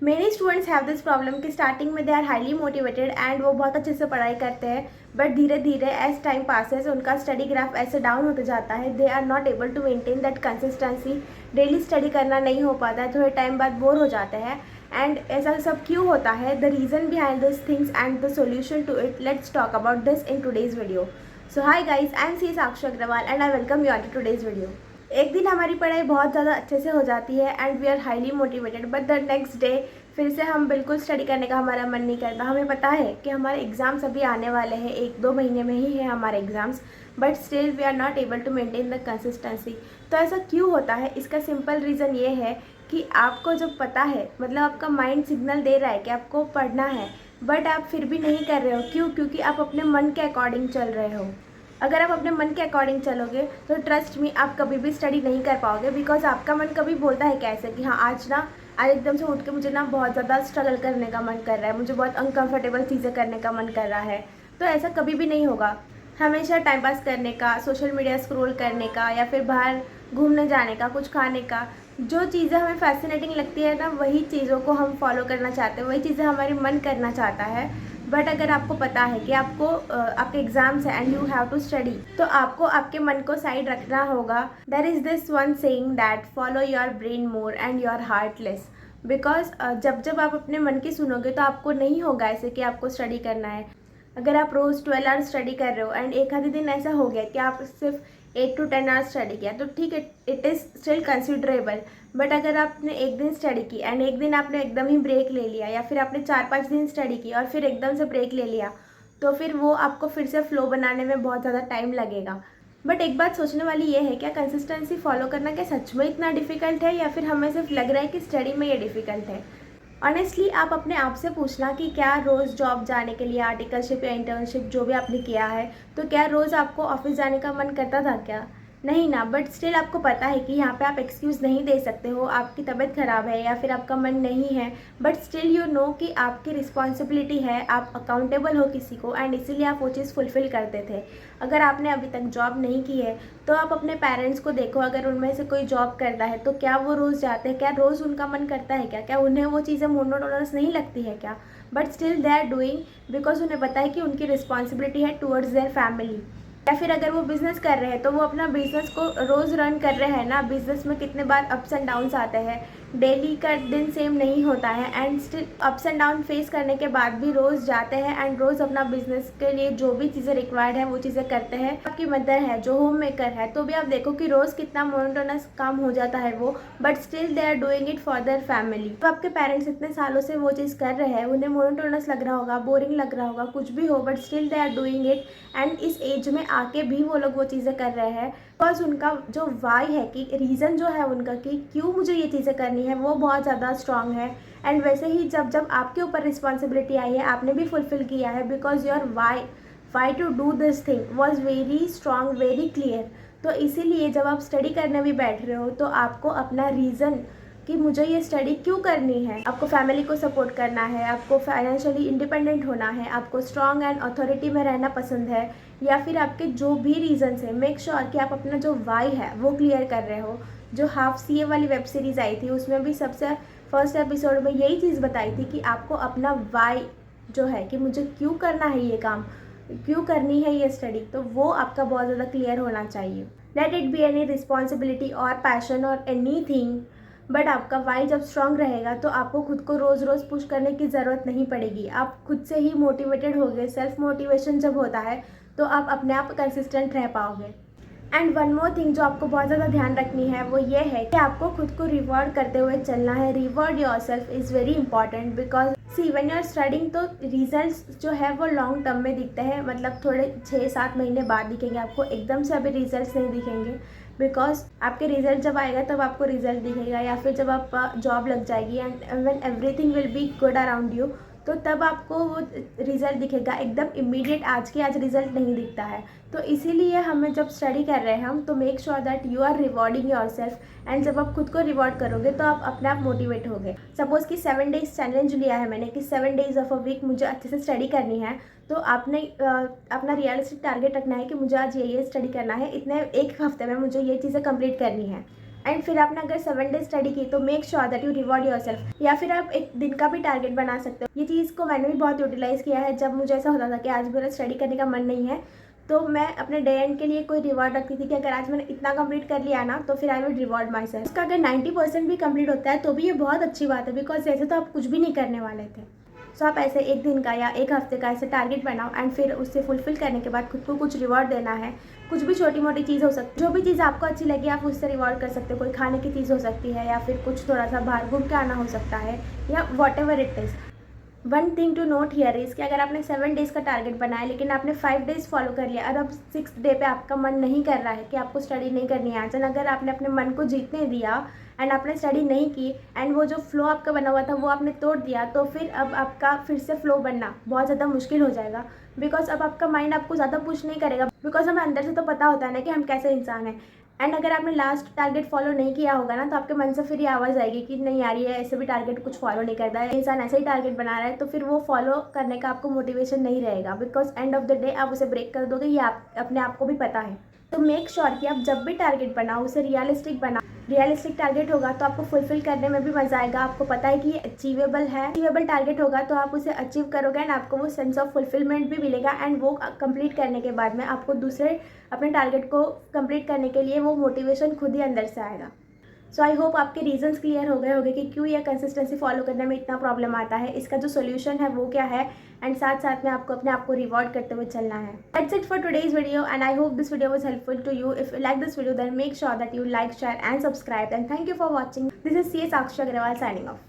Many students have this problem कि starting में they are highly motivated and वो बहुत अच्छे से पढ़ाई करते हैं, बट धीरे धीरे एज टाइम पासेस उनका स्टडी ग्राफ ऐसे डाउन होते जाता है। They are not able to maintain that consistency. Daily study करना नहीं हो पाता है, थोड़े टाइम बाद बोर हो जाते हैं। एंड ऐसा सब क्यों होता है, the reason behind this things and the solution to it, let's talk about this in today's video. So hi guys, I am सी Sakshi Agarwal and I welcome you on to today's video. एक दिन हमारी पढ़ाई बहुत ज़्यादा अच्छे से हो जाती है and we are highly motivated, but the next day फिर से हम बिल्कुल स्टडी करने का हमारा मन नहीं करता। हमें पता है कि हमारे एग्ज़ाम्स अभी आने वाले हैं, 1-2 महीने में ही है हमारे exams, but still we are not able to maintain the consistency. तो ऐसा क्यों होता है? इसका सिंपल रीज़न ये है कि आपको जब पता है, मतलब आपका माइंड सिग्नल दे रहा है कि आपको पढ़ना है, बट आप फिर भी नहीं कर रहे हो। क्यों? क्योंकि आप अपने मन के अकॉर्डिंग चल रहे हो। अगर आप अपने मन के अकॉर्डिंग चलोगे तो ट्रस्ट मी, आप कभी भी स्टडी नहीं कर पाओगे, बिकॉज आपका मन कभी बोलता है कैसे कि हाँ आज एकदम से उठ के मुझे ना बहुत ज़्यादा स्ट्रगल करने का मन कर रहा है, मुझे बहुत अनकंफर्टेबल चीज़ें करने का मन कर रहा है। तो ऐसा कभी भी नहीं होगा। हमेशा टाइम पास करने का, सोशल मीडिया स्क्रॉल करने का, या फिर बाहर घूमने जाने का, कुछ खाने का, जो चीज़ें हमें फैसिनेटिंग लगती है ना, वही चीज़ों को हम फॉलो करना चाहते हैं, वही चीज़ें हमारी मन करना चाहता है। बट अगर आपको पता है कि आपको आपके एग्जाम्स है and you have to study, तो आपको आपके मन को साइड रखना होगा। There is this one saying that follow your brain more and your heart less. Because जब जब आप अपने मन की सुनोगे तो आपको नहीं होगा ऐसे कि आपको स्टडी करना है। अगर आप रोज़ 12 आवर्स स्टडी कर रहे हो एंड एक आधे दिन ऐसा हो गया कि आप सिर्फ 8 to 10 आवर्स स्टडी किया, तो ठीक है, it is still considerable. But अगर आपने एक दिन स्टडी की एंड एक दिन आपने एकदम ही ब्रेक ले लिया, या फिर आपने 4-5 दिन स्टडी की और फिर एकदम से ब्रेक ले लिया, तो फिर वो आपको फिर से फ्लो बनाने में बहुत ज़्यादा टाइम लगेगा। बट एक बात सोचने वाली ये है, क्या कंसिस्टेंसी फॉलो करना क्या सच में इतना डिफ़िकल्ट है, या फिर हमें सिर्फ लग रहा है कि स्टडी में ये डिफ़िकल्ट है? ऑनेस्टली आप अपने आप से पूछना कि क्या रोज़ जॉब जाने के लिए, आर्टिकलशिप या इंटर्नशिप जो भी आपने किया है, तो क्या रोज़ आपको ऑफिस जाने का मन करता था क्या? नहीं ना। बट स्टिल आपको पता है कि यहाँ पे आप एक्सक्यूज़ नहीं दे सकते हो, आपकी तबीयत ख़राब है या फिर आपका मन नहीं है, बट स्टिल यू नो कि आपकी रिस्पॉन्सिबिलिटी है, आप अकाउंटेबल हो किसी को, एंड इसीलिए आप वो चीज़ फुलफ़िल करते थे। अगर आपने अभी तक जॉब नहीं की है तो आप अपने पेरेंट्स को देखो, अगर उनमें से कोई जॉब करता है तो क्या वो रोज़ जाते हैं? क्या रोज़ उनका मन करता है क्या? क्या उन्हें वो चीज़ें मोनोटोनस नहीं लगती है क्या? But still they are doing, because उन्हें पता है कि उनकी रिस्पॉन्सिबिलिटी है टूवर्ड्स देयर फैमिली। या फिर अगर वो बिज़नेस कर रहे हैं तो वो अपना बिज़नेस को रोज़ रन कर रहे हैं ना। बिज़नेस में कितने बार अप्स एंड डाउन्स आते हैं, डेली का दिन सेम नहीं होता है, and still ups and down face करने के बाद भी रोज़ जाते हैं एंड रोज़ अपना बिज़नेस के लिए जो भी चीज़ें रिक्वायर्ड है वो चीज़ें करते हैं। आपकी मदर है जो होम मेकर है, तो भी आप देखो कि रोज़ कितना मोनोटोनस काम हो जाता है वो, but still they are doing it for their family. तो आपके पेरेंट्स इतने सालों से वो चीज़ कर रहे हैं, उन्हें मोनोटोनस लग रहा होगा, बोरिंग लग रहा होगा, कुछ भी हो, but still they are doing it. And इस एज में आके भी वो लोग वो चीज़ें कर रहे हैं, बिकॉज उनका जो वाई है, कि रीज़न जो है उनका कि क्यों मुझे ये चीज़ें करनी है, वो बहुत ज़्यादा स्ट्रांग है। एंड वैसे ही जब जब आपके ऊपर रिस्पॉन्सिबिलिटी आई है, आपने भी फुलफ़िल किया है, because your why to do this thing was very strong, very clear. तो इसीलिए जब आप स्टडी करने भी बैठ रहे हो तो आपको अपना रीज़न कि मुझे ये स्टडी क्यों करनी है, आपको फैमिली को सपोर्ट करना है, आपको फाइनेंशियली इंडिपेंडेंट होना है, आपको स्ट्रॉन्ग एंड अथॉरिटी में रहना पसंद है, या फिर आपके जो भी रीज़न्स हैं, मेक श्योर कि आप अपना जो वाई है वो क्लियर कर रहे हो। जो हाफ सीए वाली वेब सीरीज़ आई थी उसमें भी सबसे फर्स्ट एपिसोड में यही चीज़ बताई थी कि आपको अपना वाई जो है कि मुझे क्यों करना है ये काम, क्यों करनी है ये स्टडी, तो वो आपका बहुत ज़्यादा क्लियर होना चाहिए। Let it be any responsibility और पैशन और एनी थिंग, बट आपका वाई जब स्ट्रांग रहेगा तो आपको खुद को रोज़ रोज़ पुश करने की ज़रूरत नहीं पड़ेगी। आप खुद से ही मोटिवेटेड होगे। सेल्फ मोटिवेशन जब होता है तो आप अपने आप कंसिस्टेंट रह पाओगे। एंड वन मोर थिंग जो आपको बहुत ज़्यादा ध्यान रखनी है वो ये है कि आपको खुद को रिवॉर्ड करते हुए चलना है। Reward yourself is very important, because see when you are studying तो रिजल्ट्स जो है वो लॉन्ग टर्म में दिखते हैं, मतलब थोड़े 6-7 महीने बाद दिखेंगे आपको, एकदम से अभी रिजल्ट्स नहीं दिखेंगे। बिकॉज आपके रिजल्ट जब आएगा तब आपको रिजल्ट दिखेगा, या फिर जब आप जॉब लग जाएगी and when everything will be good around you, तो तब आपको वो रिज़ल्ट दिखेगा। एकदम इमीडिएट आज के आज रिज़ल्ट नहीं दिखता है। तो इसीलिए हमें जब स्टडी कर रहे हैं हम, तो make sure that you are rewarding yourself, and जब आप खुद को रिवॉर्ड करोगे तो आप अपने आप मोटिवेट होगे। सपोज़ कि 7 डेज़ चैलेंज लिया है मैंने कि 7 डेज़ ऑफ अ वीक मुझे अच्छे से स्टडी करनी है, तो आपने अपना रियलिस्टिक टारगेट रखना है कि मुझे आज ये स्टडी करना है, इतने एक हफ्ते में मुझे ये चीज़ें कंप्लीट करनी है। एंड फिर आपने अगर 7 डेज स्टडी की तो make sure that you reward your self, या फिर आप एक दिन का भी टारगेट बना सकते हो। ये चीज़ को मैंने भी बहुत यूटिलाइज़ किया है। जब मुझे ऐसा होता था कि आज मेरा स्टडी करने का मन नहीं है, तो मैं अपने डे एंड के लिए कोई रिवॉर्ड रखती थी कि अगर आज मैंने इतना कंप्लीट कर लिया ना तो फिर I will reward my self. उसका अगर 90% भी कंप्लीट होता है तो भी ये बहुत अच्छी बात है, बिकॉज ऐसे तो आप कुछ भी नहीं करने वाले थे। सो आप ऐसे एक दिन का या एक हफ्ते का ऐसे टारगेट बनाओ एंड फिर उससे फुलफिल करने के बाद खुद को कुछ रिवॉर्ड देना है। कुछ भी छोटी मोटी चीज़ हो सकती है, जो भी चीज़ आपको अच्छी लगी आप उससे रिवॉर्ड कर सकते हो। कोई खाने की चीज़ हो सकती है, या फिर कुछ थोड़ा सा बाहर घूम के आना हो सकता है, या whatever it is. One thing to note here is कि अगर आपने 7 डेज़ का टारगेट बनाया लेकिन आपने 5 डेज़ फॉलो कर लिया और अब 6th डे पे आपका मन नहीं कर रहा है कि आपको स्टडी नहीं करनी है आज, अगर आपने अपने मन को जीतने दिया एंड आपने स्टडी नहीं की एंड वो जो फ्लो आपका बना हुआ था वो आपने तोड़ दिया, तो फिर अब आपका फिर से फ्लो बनना बहुत ज़्यादा मुश्किल हो जाएगा। बिकॉज अब आपका माइंड आपको ज़्यादा पुश नहीं करेगा, बिकॉज हमें अंदर से तो पता होता है ना कि हम कैसे इंसान हैं। एंड अगर आपने लास्ट टारगेट फॉलो नहीं किया होगा ना तो आपके मन से फिर ये आवाज़ आएगी कि नहीं यार ये ऐसे भी टारगेट कुछ फॉलो नहीं करता है, इंसान ऐसे ही टारगेट बना रहा है, तो फिर वो फॉलो करने का आपको मोटिवेशन नहीं रहेगा। Because end of the day आप उसे ब्रेक कर दोगे, ये आप अपने आप को भी पता है। तो मेक श्योर कि आप जब भी टारगेट बनाओ उसे रियलिस्टिक बनाओ। रियलिस्टिक टारगेट होगा तो आपको फुलफिल करने में भी मज़ा आएगा, आपको पता है कि ये अचीवेबल है। अचीवेबल टारगेट होगा तो आप उसे अचीव करोगे एंड आपको वो सेंस ऑफ फुलफिलमेंट भी मिलेगा, एंड वो कंप्लीट करने के बाद में आपको दूसरे अपने टारगेट को कंप्लीट करने के लिए वो मोटिवेशन खुद ही अंदर से आएगा। सो आई होप आपके रीजंस क्लियर हो गए होंगे कि क्यों ये कंसिस्टेंसी फॉलो करने में इतना प्रॉब्लम आता है, इसका जो सोल्यूशन है वो क्या है, एंड साथ साथ में आपको अपने आप को रिवॉर्ड करते हुए चलना है। That's it for today's video and I hope this video was helpful to you. If you like this video then make sure that you like, share and subscribe, and thank you for watching. This is CA Sakshi Agarwal signing of.